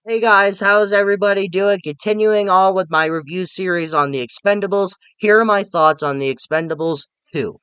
Hey guys, how's everybody doing? Continuing on with my review series on the Expendables, here are my thoughts on the Expendables 2.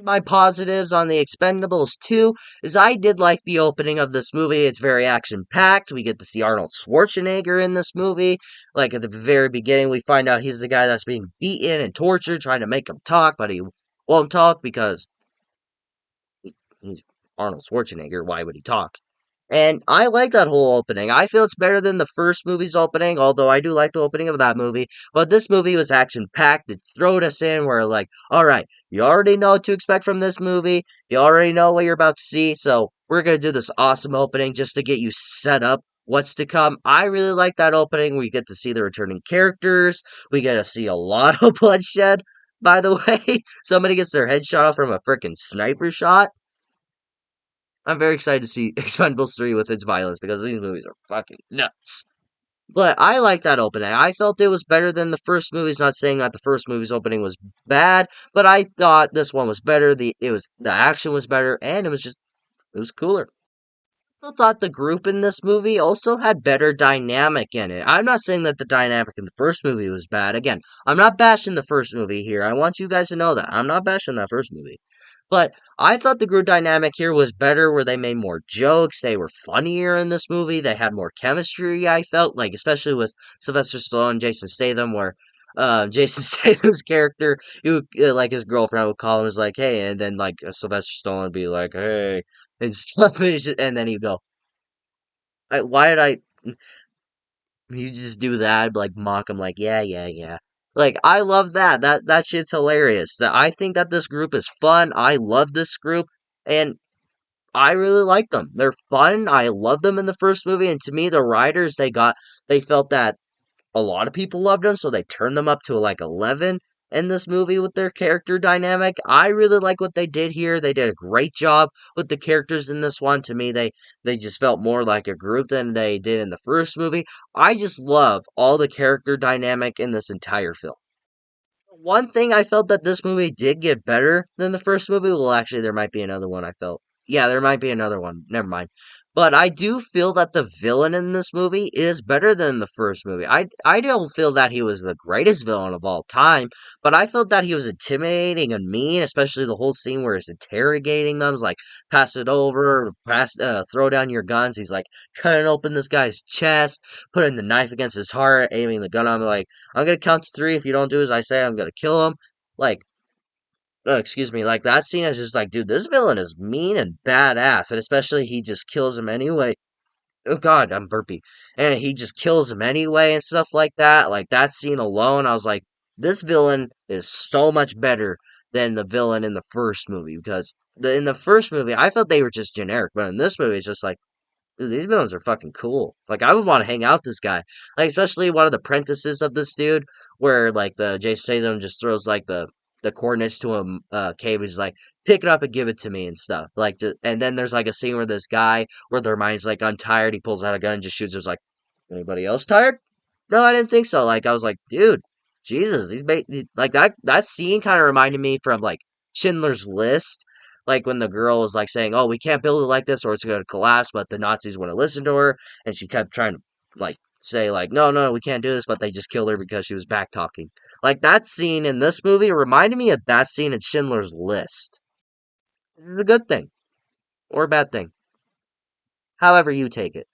My positives on the Expendables 2 is I did like the opening of this movie. It's very action packed. We get to see Arnold Schwarzenegger in this movie. Like at the very beginning, we find out he's the guy that's being beaten and tortured, trying to make him talk, but he won't talk because he's Arnold Schwarzenegger. Why would he talk? And I like that whole opening. I feel it's better than the first movie's opening, although I do like the opening of that movie. But this movie was action packed. It throwed us in. We're like, all right, you already know what to expect from this movie. You already know what you're about to see. So we're going to do this awesome opening just to get you set up what's to come. I really like that opening. We get to see the returning characters. We get to see a lot of bloodshed. By the way, somebody gets their head shot off from a freaking sniper shot. I'm very excited to see Expendables 3 with its violence because these movies are fucking nuts. But I like that opening. I felt it was better than the first movie's not saying that the first movie's opening was bad, but I thought this one was better. The action was better and it was cooler. Also thought the group in this movie also had better dynamic in it. I'm not saying that the dynamic in the first movie was bad. Again, I'm not bashing the first movie here. I want you guys to know that. I'm not bashing that first movie. But I thought the group dynamic here was better, where they made more jokes. They were funnier in this movie. They had more chemistry, I felt, like, especially with Sylvester Stallone and Jason Statham, where Jason Statham's character, like, his girlfriend would call him, was like, hey, and then, like, Sylvester Stallone would be like, hey, and stuff, and then he'd go, why did you just do that, like, mock him, like, yeah, yeah, yeah. Like, I love that. That shit's hilarious. That I think that this group is fun. I love this group. And I really like them. They're fun. I love them in the first movie, and to me, the writers they felt that a lot of people loved them, so they turned them up to like 11 in this movie with their character dynamic. I really like what they did here. They did a great job with the characters in this one. To me, they just felt more like a group than they did in the first movie. I just love all the character dynamic in this entire film. One thing I felt that this movie did get better than the first movie. Well, actually, there might be another one I felt. Yeah, there might be another one. Never mind. But I do feel that the villain in this movie is better than the first movie. I don't feel that he was the greatest villain of all time, but I felt that he was intimidating and mean, especially the whole scene where he's interrogating them. He's like, pass it over, throw down your guns. He's like cutting open this guy's chest, putting the knife against his heart, aiming the gun on him, like, I'm gonna count to three. If you don't do as I say, I'm gonna kill him. Like, excuse me, like that scene is just like, dude, this villain is mean and badass, and especially he just kills him anyway. Oh god, I'm burpy. And he just kills him anyway and stuff like that. Like that scene alone, I was like, this villain is so much better than the villain in the first movie because in the first movie I felt they were just generic, but in this movie it's just like, dude, these villains are fucking cool. Like, I would want to hang out with this guy. Like, especially one of the apprentices of this dude, where, like, the Jason Statham just throws, like, the coordinates to him, cave. He's like, pick it up and give it to me and stuff. Like, and then there's, like, a scene where this guy, where their mind's like, I'm tired. He pulls out a gun and just shoots. It's like, anybody else tired? No, I didn't think so. Like, I was like, dude, Jesus. Like, that scene kind of reminded me from, like, Schindler's List, like when the girl was like saying, "Oh, we can't build it like this, or it's going to collapse," but the Nazis wouldn't listen to her, and she kept trying to like say like, "No, no, we can't do this," but they just killed her because she was back talking. Like that scene in this movie reminded me of that scene in Schindler's List. It's a good thing or a bad thing, however you take it.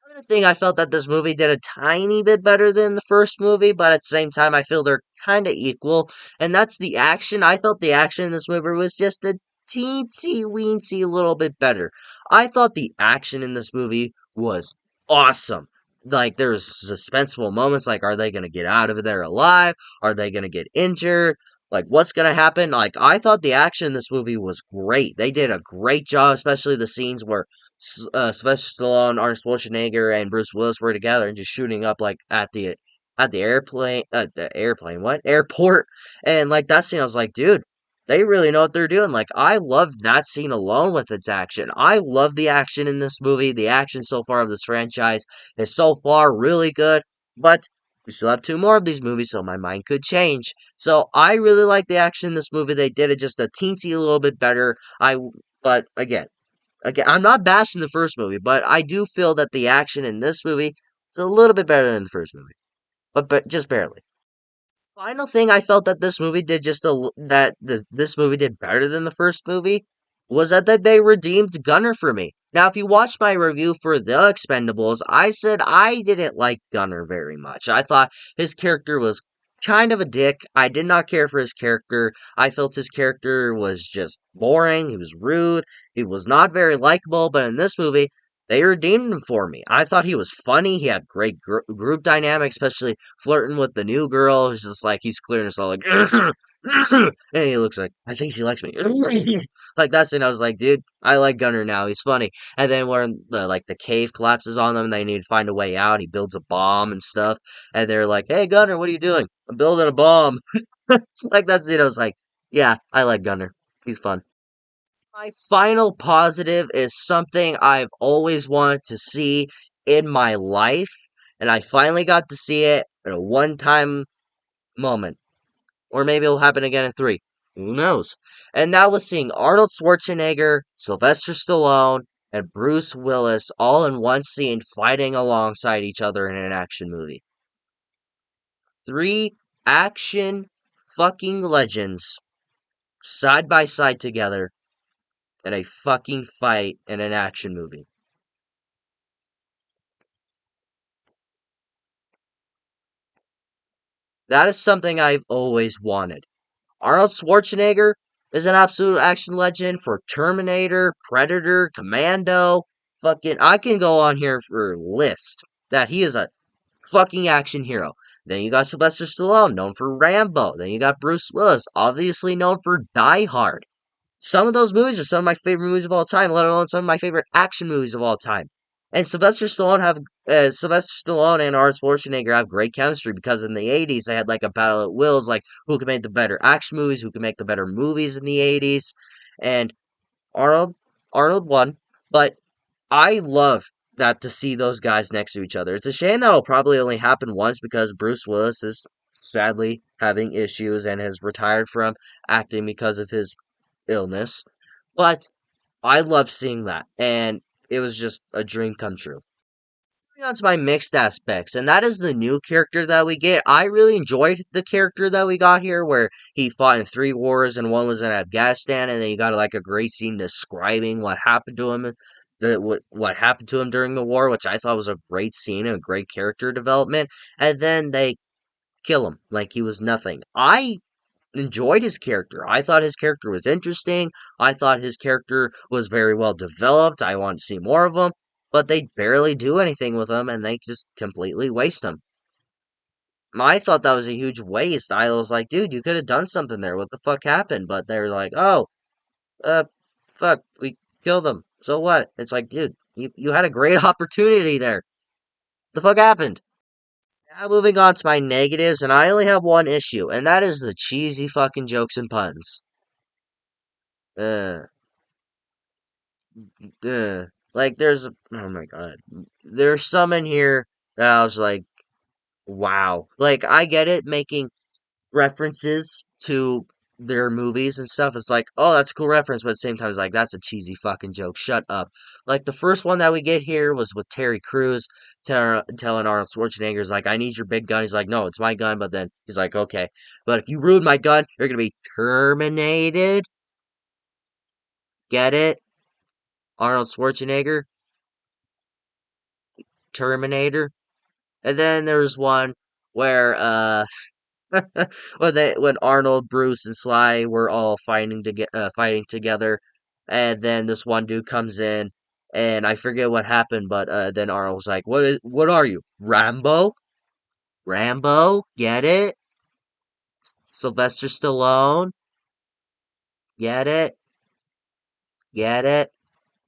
Another thing, I felt that this movie did a tiny bit better than the first movie, but at the same time, I feel they're kind of equal, and that's the action. I felt the action in this movie was just a teensy weensy little bit better. I thought the action in this movie was awesome. Like, there's suspenseful moments, like, are they going to get out of there alive? Are they going to get injured? Like, what's going to happen? Like, I thought the action in this movie was great. They did a great job, especially the scenes where Sylvester Stallone, Arnold Schwarzenegger, and Bruce Willis were together and just shooting up like at the airplane, what airport, and like that scene, I was like, dude, they really know what they're doing. Like, I love that scene alone with its action. I love the action in this movie. The action so far of this franchise is so far really good, but we still have two more of these movies, so my mind could change. So I really like the action in this movie. They did it just a teensy little bit better. But again, Again, I'm not bashing the first movie, but I do feel that the action in this movie is a little bit better than the first movie, but just barely. Final thing I felt that this movie did this movie did better than the first movie was that they redeemed Gunner for me. Now, if you watch my review for The Expendables, I said I didn't like Gunner very much. I thought his character was kind of a dick. I did not care for his character. I felt his character was just boring. He was rude. He was not very likable. But in this movie, they redeemed him for me. I thought he was funny. He had great group dynamics, especially flirting with the new girl. Who's just like he's clearing us all like, and he looks like I think she likes me. Like that's it. I was like, dude, I like Gunner now. He's funny. And then when the cave collapses on them, they need to find a way out. He builds a bomb and stuff. And they're like, hey Gunner, what are you doing? I'm building a bomb. Like that's it. I was like, yeah, I like Gunner. He's fun. My final positive is something I've always wanted to see in my life, and I finally got to see it in a one time moment. Or maybe it'll happen again in three. Who knows? And that was seeing Arnold Schwarzenegger, Sylvester Stallone, and Bruce Willis all in one scene fighting alongside each other in an action movie. Three action fucking legends side by side together in a fucking fight in an action movie. That is something I've always wanted. Arnold Schwarzenegger is an absolute action legend for Terminator, Predator, Commando. Fucking, I can go on here for a list that he is a fucking action hero. Then you got Sylvester Stallone, known for Rambo. Then you got Bruce Willis, obviously known for Die Hard. Some of those movies are some of my favorite movies of all time, let alone some of my favorite action movies of all time. And Sylvester Stallone and Arnold Schwarzenegger have great chemistry because in the '80s they had like a battle at wills, like who could make the better action movies, who could make the better movies in the '80s, and Arnold Arnold won. But I love that to see those guys next to each other. It's a shame that'll probably only happen once because Bruce Willis is sadly having issues and has retired from acting because of his illness. But I love seeing that, and it was just a dream come true. Moving on to my mixed aspects, and that is the new character that we get. I really enjoyed the character that we got here, where he fought in three wars, and one was in Afghanistan, and then you got like a great scene describing what happened to him, what happened to him during the war, which I thought was a great scene and a great character development. And then they kill him like he was nothing. I enjoyed his character. I thought his character was interesting. I thought his character was very well developed. I wanted to see more of him, but they barely do anything with him and they just completely waste him. I thought that was a huge waste. I was like, dude, you could have done something there. What the fuck happened? But they're like, oh, uh, fuck, we killed him. So what? It's like, dude, you had a great opportunity there. The fuck happened? Now moving on to my negatives, and I only have one issue, and that is the cheesy fucking jokes and puns. Uh, like there's oh my god, there's some in here that I was like, wow. Like I get it, making references to their movies and stuff. It's like, oh, that's a cool reference, but at the same time, it's like that's a cheesy fucking joke. Shut up. Like the first one that we get here was with Terry Crews telling Arnold Schwarzenegger's like, I need your big gun. He's like, no, it's my gun. But then he's like, okay, but if you ruin my gun, you're gonna be terminated. Get it? Arnold Schwarzenegger, Terminator. And then there's one where when Arnold, Bruce, and Sly were all fighting together, and then this one dude comes in, and I forget what happened, but then Arnold was like, what are you, Rambo? Rambo, get it? Sylvester Stallone, get it? Get it?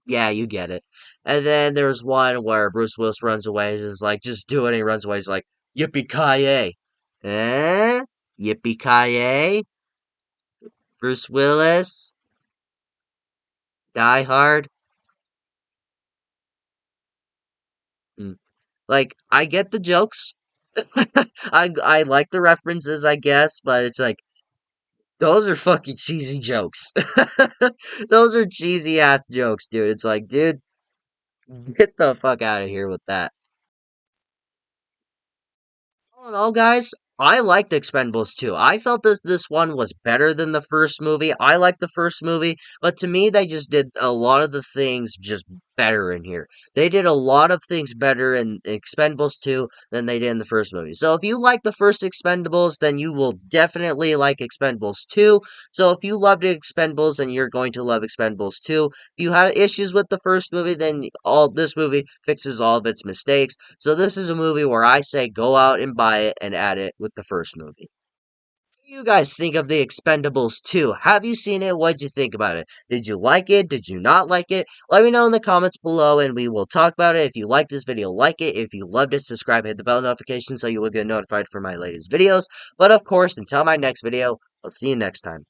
Yeah, you get it. And then there's one where Bruce Willis runs away. He's like, just do it. And he runs away. He's like, yippee ki Eh? Yippee ki Bruce Willis, Die Hard. Mm. Like, I get the jokes. I like the references, I guess, but it's like Those are fucking cheesy jokes. Those are cheesy ass jokes, dude. It's like, dude, get the fuck out of here with that. All in all, guys, I liked Expendables 2. I felt that this one was better than the first movie. I liked the first movie, but to me, they just did a lot of the things just better in here. They did a lot of things better in Expendables 2 than they did in the first movie. So if you like the first Expendables, then you will definitely like Expendables 2. So if you loved Expendables, then you're going to love Expendables 2. If you had issues with the first movie, then all this movie fixes all of its mistakes. So this is a movie where I say go out and buy it and add it with the first movie. What do you guys think of the Expendables 2? Have you seen it? What'd you think about it? Did you like it? Did you not like it? Let me know in the comments below and we will talk about it. If you like this video, like it. If you loved it, subscribe, hit the bell notification so you will get notified for my latest videos. But of course, until my next video, I'll see you next time.